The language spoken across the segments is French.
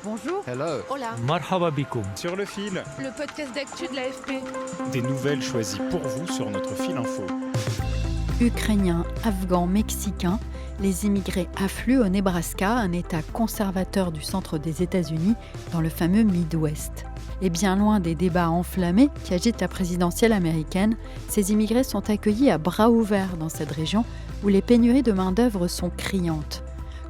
Bonjour. Hello. Hola. Marhaba bikoum. Sur le fil, Le podcast d'actu de l'AFP. des nouvelles choisies pour vous sur notre fil info. Ukrainiens, Afghans, Mexicains, les immigrés affluent au Nebraska, un État conservateur du centre des États-Unis, dans le fameux Midwest. Et bien loin des débats enflammés qui agitent la présidentielle américaine, ces immigrés sont accueillis à bras ouverts dans cette région où les pénuries de main-d'œuvre sont criantes.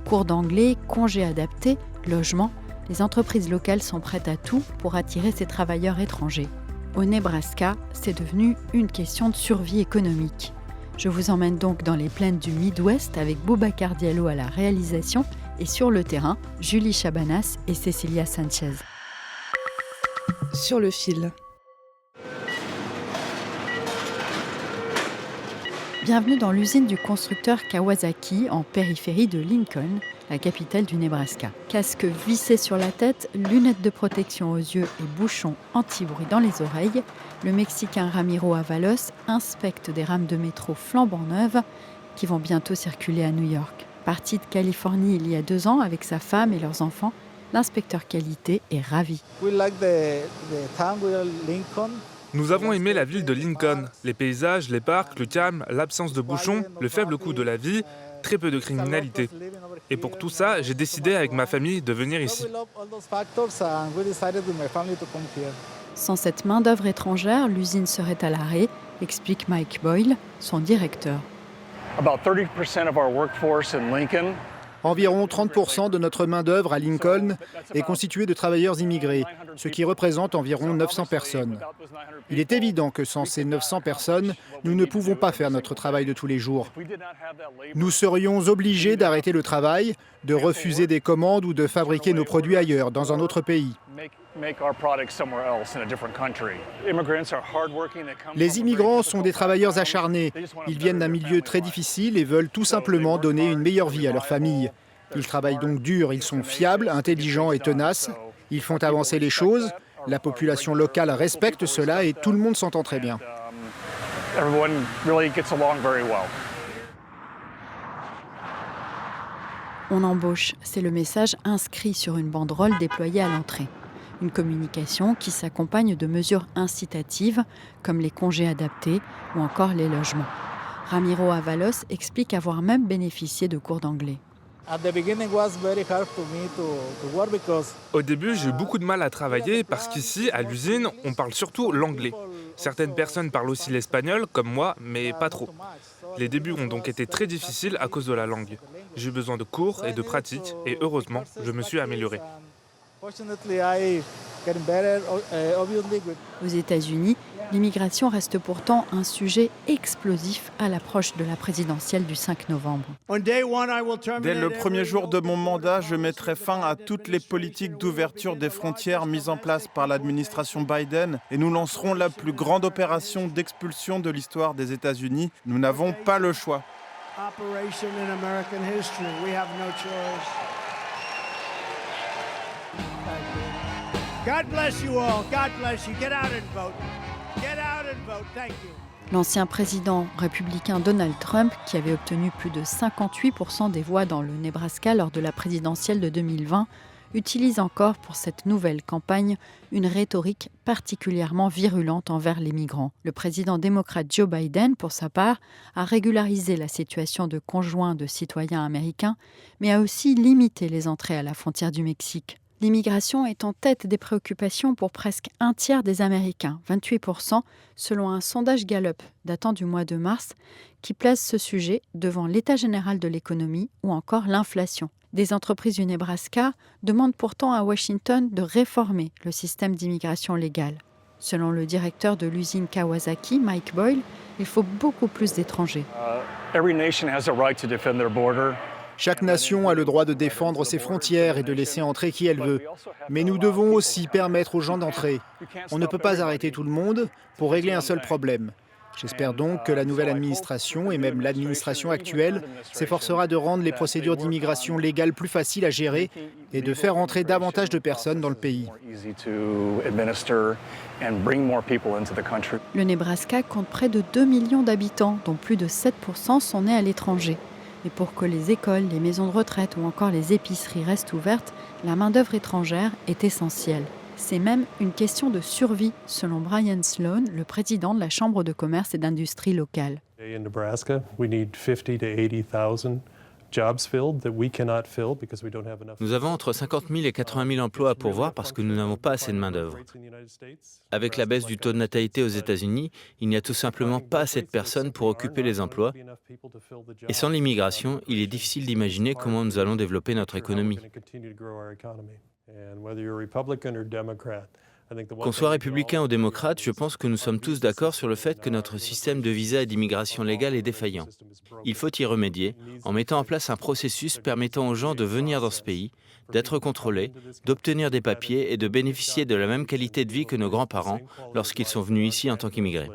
Cours d'anglais, congés adaptés, logements, les entreprises locales sont prêtes à tout pour attirer ces travailleurs étrangers. Au Nebraska, c'est devenu une question de survie économique. Je vous emmène donc dans les plaines du Midwest avec Boubacar Diallo à la réalisation et sur le terrain, Julie Chabanas et Cecilia Sanchez. Sur le fil. Bienvenue dans l'usine du constructeur Kawasaki en périphérie de Lincoln, la capitale du Nebraska. Casque vissé sur la tête, lunettes de protection aux yeux et bouchons anti-bruit dans les oreilles, le Mexicain Ramiro Avalos inspecte des rames de métro flambant neuves qui vont bientôt circuler à New York. Parti de Californie il y a 2 ans avec sa femme et leurs enfants, l'inspecteur qualité est ravi. Nous avons aimé la ville de Lincoln, les paysages, les parcs, le calme, l'absence de bouchons, le faible coût de la vie, très peu de criminalité. Et pour tout ça, j'ai décidé avec ma famille de venir ici. Sans cette main-d'œuvre étrangère, l'usine serait à l'arrêt, explique Mike Boyle, son directeur. Environ 30% de notre main-d'œuvre à Lincoln est constituée de travailleurs immigrés, ce qui représente environ 900 personnes. Il est évident que sans ces 900 personnes, nous ne pouvons pas faire notre travail de tous les jours. Nous serions obligés d'arrêter le travail, de refuser des commandes ou de fabriquer nos produits ailleurs, dans un autre pays. Les immigrants sont des travailleurs acharnés. Ils viennent d'un milieu très difficile et veulent tout simplement donner une meilleure vie à leur famille. Ils travaillent donc dur, ils sont fiables, intelligents et tenaces. Ils font avancer les choses. La population locale respecte cela et tout le monde s'entend très bien. On embauche, c'est le message inscrit sur une banderole déployée à l'entrée. Une communication qui s'accompagne de mesures incitatives comme les congés adaptés ou encore les logements. Ramiro Avalos explique avoir même bénéficié de cours d'anglais. Au début, j'ai eu beaucoup de mal à travailler parce qu'ici, à l'usine, on parle surtout l'anglais. Certaines personnes parlent aussi l'espagnol, comme moi, mais pas trop. Les débuts ont donc été très difficiles à cause de la langue. J'ai eu besoin de cours et de pratiques, et heureusement, je me suis amélioré. Aux États-Unis, l'immigration reste pourtant un sujet explosif à l'approche de la présidentielle du 5 novembre. Dès le premier jour de mon mandat, je mettrai fin à toutes les politiques d'ouverture des frontières mises en place par l'administration Biden et nous lancerons la plus grande opération d'expulsion de l'histoire des États-Unis. Nous n'avons pas le choix. God bless you all. God bless you. Get out and vote. Get out and vote. Thank you. L'ancien président républicain Donald Trump, qui avait obtenu plus de 58% des voix dans le Nebraska lors de la présidentielle de 2020, utilise encore pour cette nouvelle campagne une rhétorique particulièrement virulente envers les migrants. Le président démocrate Joe Biden, pour sa part, a régularisé la situation de conjoints de citoyens américains, mais a aussi limité les entrées à la frontière du Mexique. L'immigration est en tête des préoccupations pour presque un tiers des Américains, 28%, selon un sondage Gallup datant du mois de mars, qui place ce sujet devant l'état général de l'économie ou encore l'inflation. Des entreprises du Nebraska demandent pourtant à Washington de réformer le système d'immigration légale. Selon le directeur de l'usine Kawasaki, Mike Boyle, il faut beaucoup plus d'étrangers. Chaque nation a le droit de défendre ses frontières et de laisser entrer qui elle veut. Mais nous devons aussi permettre aux gens d'entrer. On ne peut pas arrêter tout le monde pour régler un seul problème. J'espère donc que la nouvelle administration, et même l'administration actuelle, s'efforcera de rendre les procédures d'immigration légale plus faciles à gérer et de faire entrer davantage de personnes dans le pays. Le Nebraska compte près de 2 millions d'habitants, dont plus de 7% sont nés à l'étranger. Mais pour que les écoles, les maisons de retraite ou encore les épiceries restent ouvertes, la main-d'œuvre étrangère est essentielle. C'est même une question de survie, selon Brian Sloan, le président de la Chambre de commerce et d'industrie locale. In Nebraska, we need 50 to 80,000 jobs filled that we cannot fill because we don't have enough. Nous avons entre 50 000 et 80 000 emplois à pourvoir parce que nous n'avons pas assez de main-d'œuvre. Avec la baisse du taux de natalité aux États-Unis, il n'y a tout simplement pas assez de personnes pour occuper les emplois. Et sans l'immigration, il est difficile d'imaginer comment nous allons développer notre économie. Qu'on soit républicain ou démocrate, je pense que nous sommes tous d'accord sur le fait que notre système de visa et d'immigration légale est défaillant. Il faut y remédier en mettant en place un processus permettant aux gens de venir dans ce pays, d'être contrôlés, d'obtenir des papiers et de bénéficier de la même qualité de vie que nos grands-parents lorsqu'ils sont venus ici en tant qu'immigrés.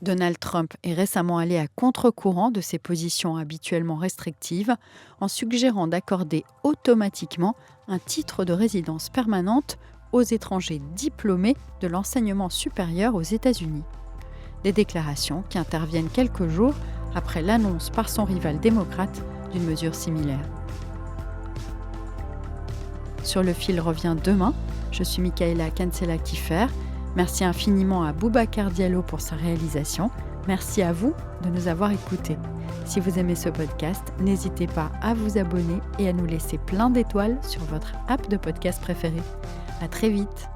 Donald Trump est récemment allé à contre-courant de ses positions habituellement restrictives en suggérant d'accorder automatiquement un titre de résidence permanente aux étrangers diplômés de l'enseignement supérieur aux États-Unis. Des déclarations qui interviennent quelques jours après l'annonce par son rival démocrate d'une mesure similaire. Sur le fil revient demain. Je suis Michaela Cancela-Kiffer. Merci infiniment à Boubacar Diallo pour sa réalisation. Merci à vous de nous avoir écoutés. Si vous aimez ce podcast, n'hésitez pas à vous abonner et à nous laisser plein d'étoiles sur votre app de podcast préférée. À très vite.